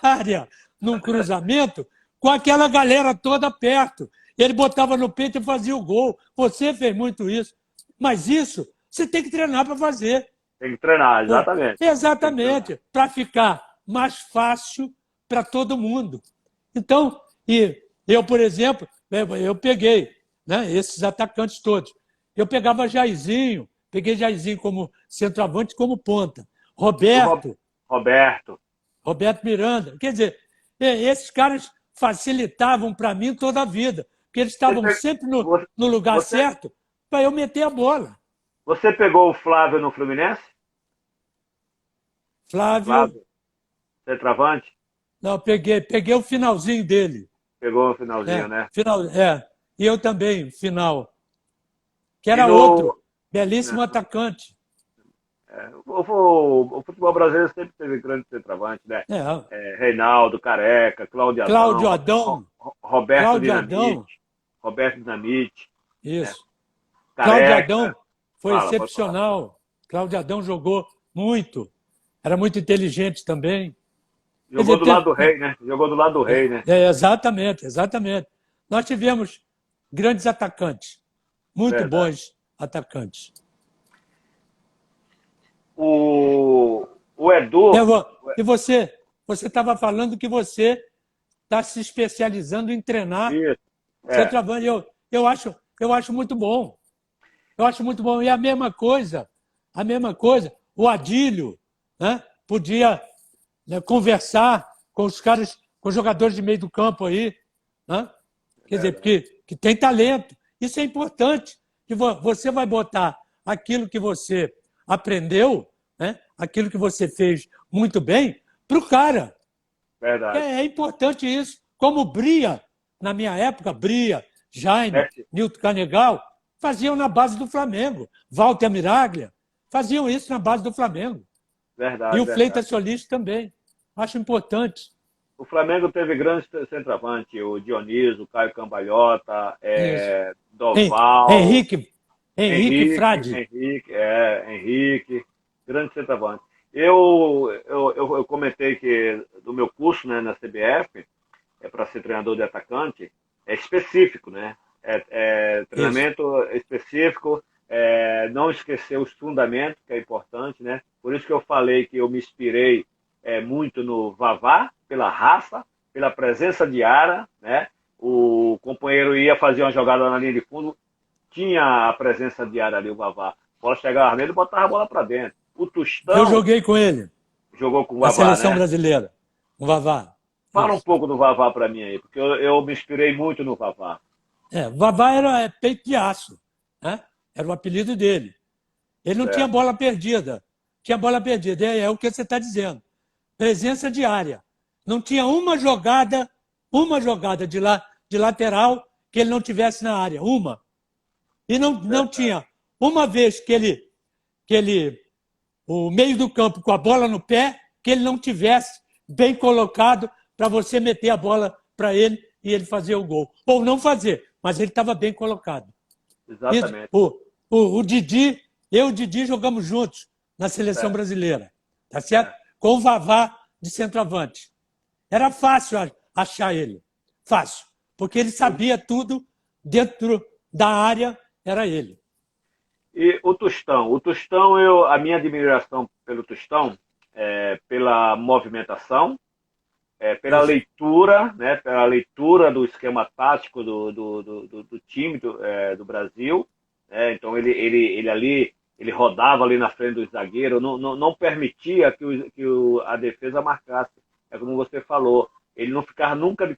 área, num cruzamento, com aquela galera toda perto. Ele botava no peito e fazia o gol. Você fez muito isso. Mas isso você tem que treinar para fazer. Tem que treinar, exatamente. Exatamente, para ficar mais fácil para todo mundo. Então, e eu, por exemplo, eu peguei, né, esses atacantes todos. Eu pegava Jairzinho, peguei Jairzinho como centroavante, como ponta. Roberto Miranda. Quer dizer, esses caras facilitavam para mim toda a vida, porque eles estavam sempre no lugar certo para eu meter a bola. Você pegou o Flávio no Fluminense? Flávio. Centroavante? Não, peguei o finalzinho dele. Pegou o finalzinho, né? E eu também, final. Que era outro, belíssimo atacante. O futebol brasileiro sempre teve grande centroavante, né? Reinaldo, Careca, Cláudio Adão. Roberto Dinamite. Isso. Né? Cláudio Adão foi excepcional. Cláudio Adão jogou muito. Era muito inteligente também. Jogou do lado do rei, né? Jogou do lado do rei, né? Exatamente. Nós tivemos grandes atacantes. Muito bons atacantes. O Edu... E você estava falando que você está se especializando em treinar centroavante. Eu acho muito bom. Eu acho muito bom. E a mesma coisa, o Adílio, né, podia, né, conversar com os caras, com os jogadores de meio do campo aí, né? Quer dizer, porque que tem talento. Isso é importante. Que você vai botar aquilo que você aprendeu, né, aquilo que você fez muito bem, para o cara. Verdade. É importante isso. Como Bria, na minha época, Jaime, Nilton Canegal, faziam na base do Flamengo. Walter Miraglia, faziam isso na base do Flamengo. Verdade. E o Fleitas Solis também. Acho importante. o Flamengo teve grandes centroavantes, o Dionísio, o Caio Cambalhota, Isso. Doval, Henrique Frade. Henrique, grande centroavante. Eu comentei que do meu curso, né, na CBF, para ser treinador de atacante, é específico, né? Treinamento específico, não esquecer os fundamentos, que é importante, né? Por isso que eu falei que eu me inspirei muito no Vavá, pela raça, pela presença diária, né? O companheiro ia fazer uma jogada na linha de fundo, tinha a presença diária ali, o Vavá. A bola chegava nele e botava a bola para dentro. O Tostão... Eu joguei com ele. Jogou com o Na Vavá, seleção né? brasileira. O Vavá. Fala um Isso. pouco do Vavá para mim aí, porque eu me inspirei muito no Vavá. O Vavá era peito de aço. Né? Era o apelido dele. Ele não tinha Certo. bola perdida. Tinha bola perdida. É o que você está dizendo. Presença diária. Não tinha uma jogada de lateral que ele não tivesse na área. Uma. E não tinha uma vez que ele, o meio do campo com a bola no pé, que ele não tivesse bem colocado para você meter a bola para ele e ele fazer o gol. Ou não fazer, mas ele estava bem colocado. Exatamente. O Didi, eu e o Didi jogamos juntos na seleção brasileira. Tá certo? Com o Vavá de centroavante. Era fácil achar ele. Fácil. Porque ele sabia tudo dentro da área, era ele. E o Tostão? A minha admiração pelo Tostão pela movimentação, pela leitura, né? Pela leitura do esquema tático do time do Brasil. Então ele ali, ele rodava ali na frente do zagueiro, não permitia que a defesa marcasse. É como você falou, ele não ficava nunca de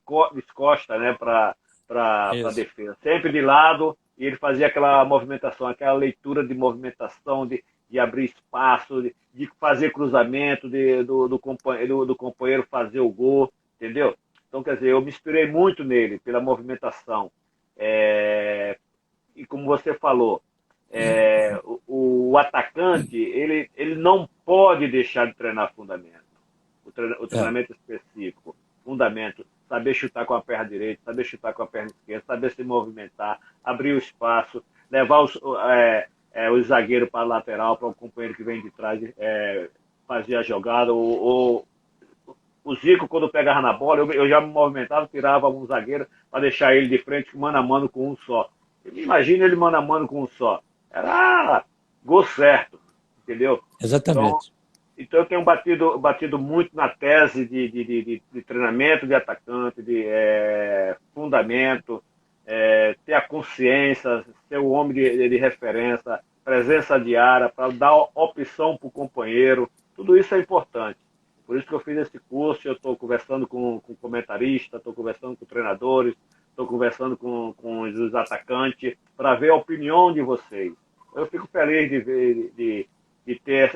costa, né, para a defesa, sempre de lado, e ele fazia aquela movimentação, aquela leitura de movimentação, de abrir espaço, de fazer cruzamento, do companheiro fazer o gol, entendeu? Então, quer dizer, eu me inspirei muito nele, pela movimentação. E como você falou, o atacante, ele não pode deixar de treinar fundamento. O treinamento específico, fundamento, saber chutar com a perna direita, saber chutar com a perna esquerda, saber se movimentar, abrir o espaço, levar o zagueiro para a lateral, para o companheiro que vem de trás fazer a jogada. O Zico, quando pegava na bola, eu já me movimentava, tirava um zagueiro para deixar ele de frente, mano a mano com um só. Imagina ele mano a mano com um só. Era gol certo, entendeu? Exatamente. Então eu tenho batido muito na tese de treinamento de atacante, de fundamento, ter a consciência, ser o homem de referência, presença diária, para dar opção para o companheiro. Tudo isso é importante. Por isso que eu fiz esse curso, eu estou conversando com comentaristas, estou conversando com treinadores, estou conversando com os atacantes, para ver a opinião de vocês. Eu fico feliz de ter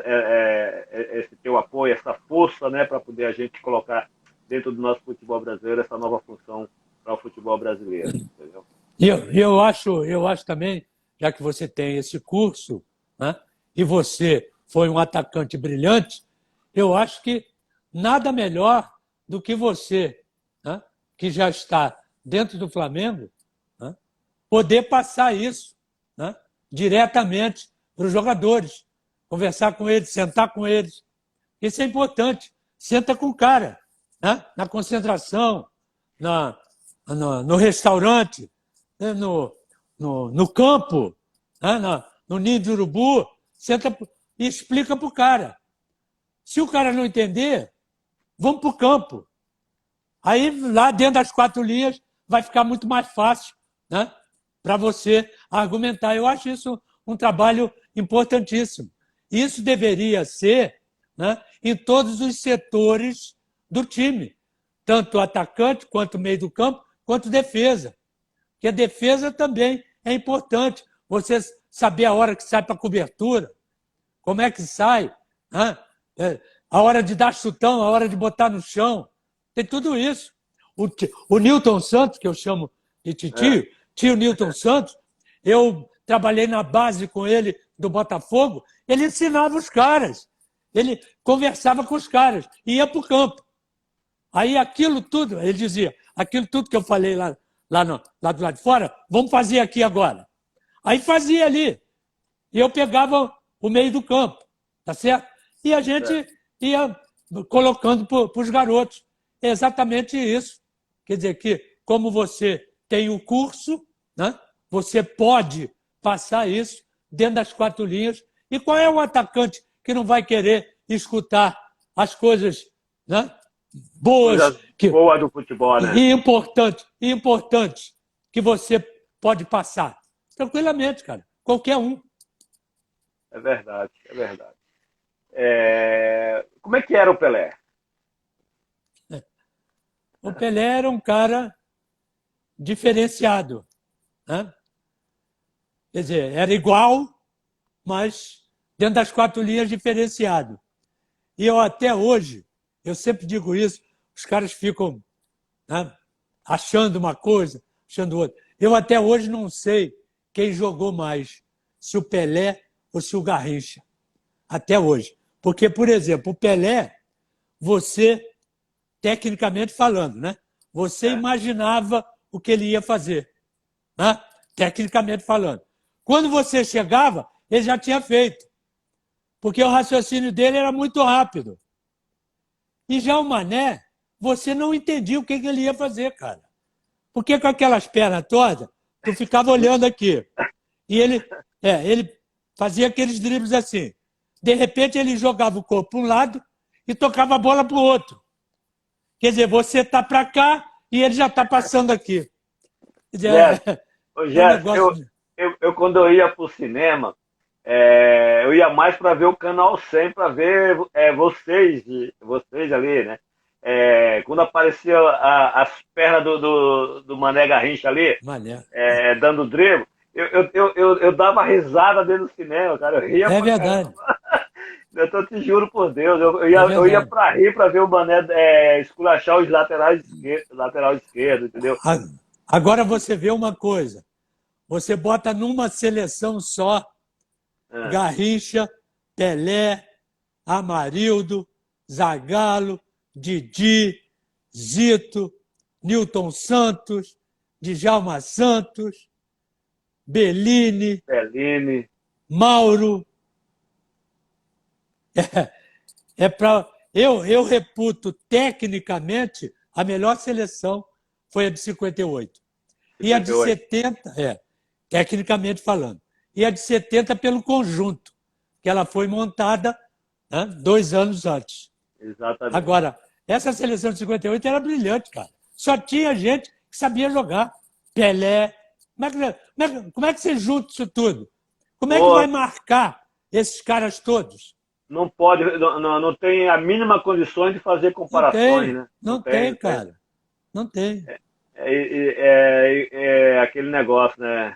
esse teu apoio, essa força, né, para poder a gente colocar dentro do nosso futebol brasileiro essa nova função para o futebol brasileiro. Entendeu? Eu acho também, já que você tem esse curso, né, e você foi um atacante brilhante, eu acho que nada melhor do que você, né, que já está dentro do Flamengo, né, poder passar isso, né, diretamente para os jogadores. Conversar com eles, sentar com eles. Isso é importante. Senta com o cara, né? Na concentração, no restaurante, né? no campo, né? No ninho de urubu. Senta e explica para o cara. Se o cara não entender, vamos para o campo. Aí, lá dentro das 4 linhas, vai ficar muito mais fácil, né? Para você argumentar. Eu acho isso um trabalho importantíssimo. Isso deveria ser, né, em todos os setores do time, tanto atacante, quanto meio do campo, quanto defesa. Porque a defesa também é importante. Você saber a hora que sai para a cobertura, como é que sai, né? A hora de dar chutão, a hora de botar no chão. Tem tudo isso. O Nilton Santos, que eu chamo de tio Nilton Santos, eu trabalhei na base com ele do Botafogo, ele ensinava os caras. Ele conversava com os caras, ia para o campo. Aí aquilo tudo, ele dizia, aquilo tudo que eu falei lá do lado de fora, vamos fazer aqui agora. Aí fazia ali. E eu pegava o meio do campo, tá certo? E a gente ia colocando para os garotos. É exatamente isso. Quer dizer que, como você tem o curso, né, você pode passar isso dentro das 4 linhas. E qual é o atacante que não vai querer escutar as coisas, né, boas boa do futebol, né? e importantes que você pode passar? Tranquilamente, cara. Qualquer um. É verdade, é verdade. Como é que era o Pelé? O Pelé era um cara diferenciado, né? Quer dizer, era igual, mas dentro das 4 linhas diferenciado. E eu até hoje, eu sempre digo isso, os caras ficam, né, achando uma coisa, achando outra. Eu até hoje não sei quem jogou mais, se o Pelé ou se o Garrincha. Até hoje. Porque, por exemplo, o Pelé, você, tecnicamente falando, né, você imaginava o que ele ia fazer, né, tecnicamente falando. Quando você chegava, ele já tinha feito. Porque o raciocínio dele era muito rápido. E já o Mané, você não entendia o que ele ia fazer, cara. Porque com aquelas pernas todas, tu ficava olhando aqui. E ele fazia aqueles dribles assim. De repente, ele jogava o corpo para um lado e tocava a bola para o outro. Quer dizer, você está para cá e ele já está passando aqui. Quer dizer, Gerson, eu quando eu ia para o cinema, eu ia mais para ver o Canal 100, para ver vocês ali, né? Quando aparecia as pernas do Mané Garrincha ali, dando drible, eu dava risada dentro do cinema, cara. Eu ria pra verdade. Caramba. Eu te juro por Deus, eu ia para rir para ver o Mané esculachar os lateral esquerdo, entendeu? Agora você vê uma coisa. Você bota numa seleção só Garrincha, Pelé, Amarildo, Zagallo, Didi, Zito, Nilton Santos, Djalma Santos, Bellini, Mauro. Eu reputo tecnicamente a melhor seleção foi a de 58. E a de 70, tecnicamente falando. E a de 70 pelo conjunto, que ela foi montada, né, 2 anos antes. Exatamente. Agora, essa seleção de 58 era brilhante, cara. Só tinha gente que sabia jogar. Pelé. Como é que você junta isso tudo? Como é que vai marcar esses caras todos? Não pode, não tem a mínima condições de fazer comparações, né? Não tem, cara. Não tem. É aquele negócio, né?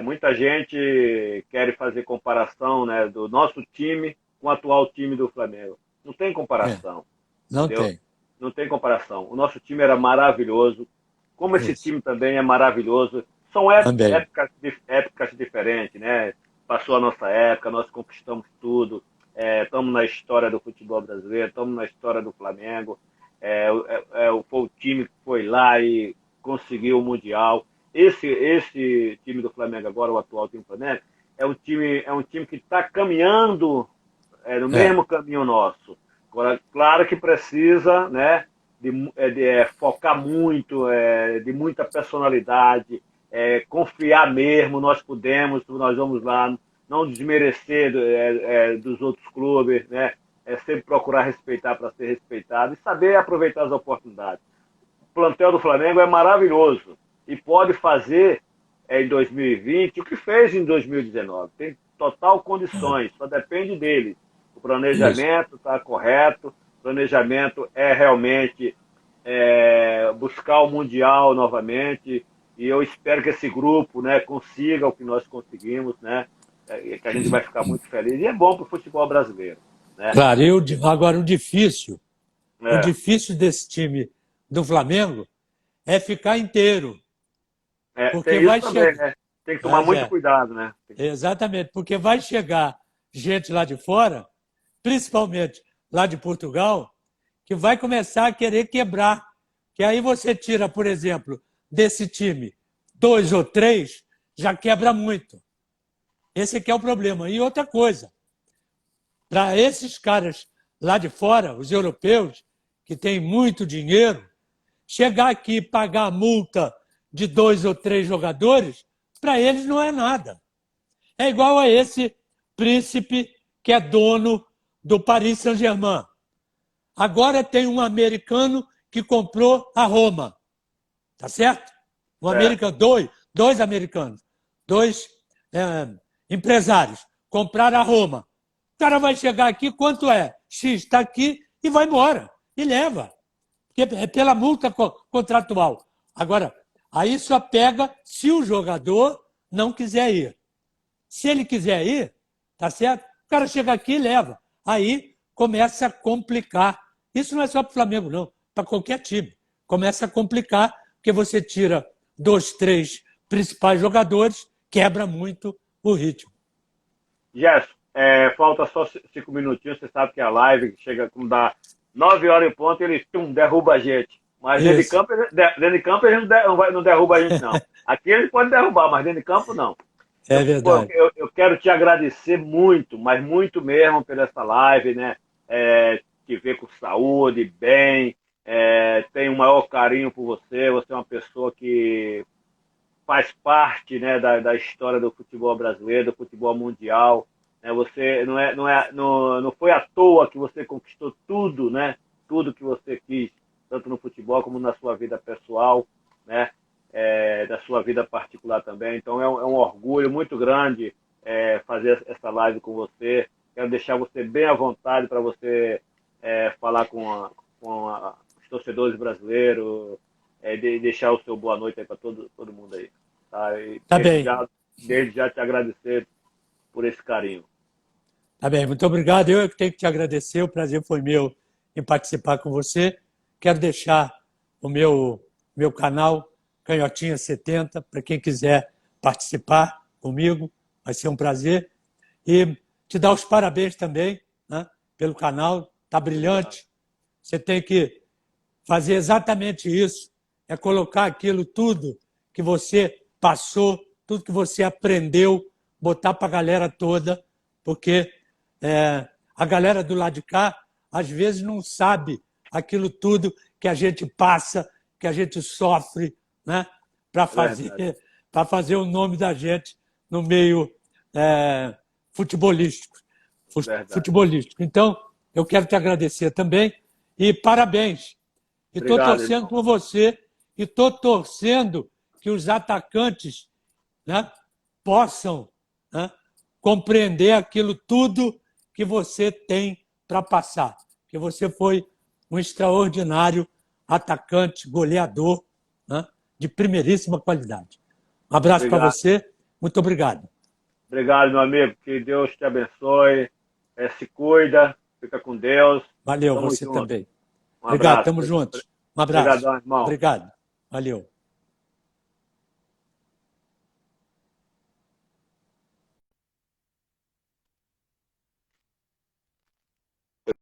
Muita gente quer fazer comparação, né, do nosso time com o atual time do Flamengo. Não tem comparação. Não tem. Não tem comparação. O nosso time era maravilhoso. Como esse time também é maravilhoso. São épocas diferentes, né? Passou a nossa época, nós conquistamos tudo. Estamos na história do futebol brasileiro, estamos na história do Flamengo. Foi o time que foi lá e conseguiu o Mundial. Esse time do Flamengo agora, o atual time do Flamengo, é um time que está caminhando no mesmo caminho nosso. Agora, claro que precisa, né, de focar muito, de muita personalidade, confiar mesmo, nós vamos lá, não desmerecer dos outros clubes, né, sempre procurar respeitar para ser respeitado e saber aproveitar as oportunidades. O plantel do Flamengo é maravilhoso e pode fazer em 2020 o que fez em 2019. Tem total condições, só depende dele. O planejamento está correto, o planejamento é realmente buscar o Mundial novamente, e eu espero que esse grupo, né, consiga o que nós conseguimos, né, que a gente vai ficar muito feliz, e é bom para o futebol brasileiro. Né? Claro, agora o difícil desse time do Flamengo é ficar inteiro. Porque tem isso também, né? Tem que tomar muito cuidado, né? Exatamente, porque vai chegar gente lá de fora, principalmente lá de Portugal, que vai começar a querer quebrar. Que aí você tira, por exemplo, desse time 2 ou 3, já quebra muito. Esse aqui é o problema. E outra coisa, para esses caras lá de fora, os europeus, que têm muito dinheiro, chegar aqui e pagar a multa de 2 ou 3 jogadores, para eles não é nada. É igual a esse príncipe que é dono do Paris Saint-Germain. Agora tem um americano que comprou a Roma. Tá certo? Um americano, dois americanos, dois empresários compraram a Roma. O cara vai chegar aqui, quanto é? X está aqui e vai embora. E leva. Porque é pela multa contratual. Agora, aí só pega se o jogador não quiser ir. Se ele quiser ir, tá certo? O cara chega aqui e leva. Aí começa a complicar. Isso não é só para o Flamengo, não. Para qualquer time. Começa a complicar, porque você tira 2, 3 principais jogadores, quebra muito o ritmo. Gerson, falta só 5 minutinhos. Você sabe que a live chega como dá 9 horas em ponto, ele derruba a gente. Mas dentro de campo ele não derruba a gente, não. Aqui ele pode derrubar, mas dentro de campo não. É verdade. Eu quero te agradecer muito, mas muito mesmo por essa live, né? Te ver com saúde, bem. Tenho o maior carinho por você. Você é uma pessoa que faz parte, né, da história do futebol brasileiro, do futebol mundial. Você não foi à toa que você conquistou tudo, né? Tudo que você quis, tanto no futebol como na sua vida pessoal, né? Da sua vida particular também. Então é um orgulho muito grande fazer essa live com você. Quero deixar você bem à vontade para você falar com os torcedores brasileiros, deixar o seu boa noite aí para todo mundo aí. Tá? E tá bem. Desde já te agradecer por esse carinho. Tá bem, muito obrigado. Eu que tenho que te agradecer. O prazer foi meu em participar com você. Quero deixar o meu canal Canhotinha 70 para quem quiser participar comigo. Vai ser um prazer. E te dar os parabéns também, né, pelo canal. Está brilhante. Você tem que fazer exatamente isso. É colocar aquilo tudo que você passou, tudo que você aprendeu, botar para a galera toda, porque a galera do lado de cá, às vezes, não sabe aquilo tudo que a gente passa, que a gente sofre, né, para fazer o nome da gente no meio futebolístico. Então, eu quero te agradecer também e parabéns. E estou torcendo por você e estou torcendo que os atacantes, né, possam, né, compreender aquilo tudo que você tem para passar. Que você foi um extraordinário atacante, goleador, né, de primeiríssima qualidade. Um abraço para você. Muito obrigado. Obrigado, meu amigo. Que Deus te abençoe. Se cuida. Fica com Deus. Valeu, você também. Obrigado, estamos juntos. Um abraço. Obrigadão, irmão. Obrigado. Valeu.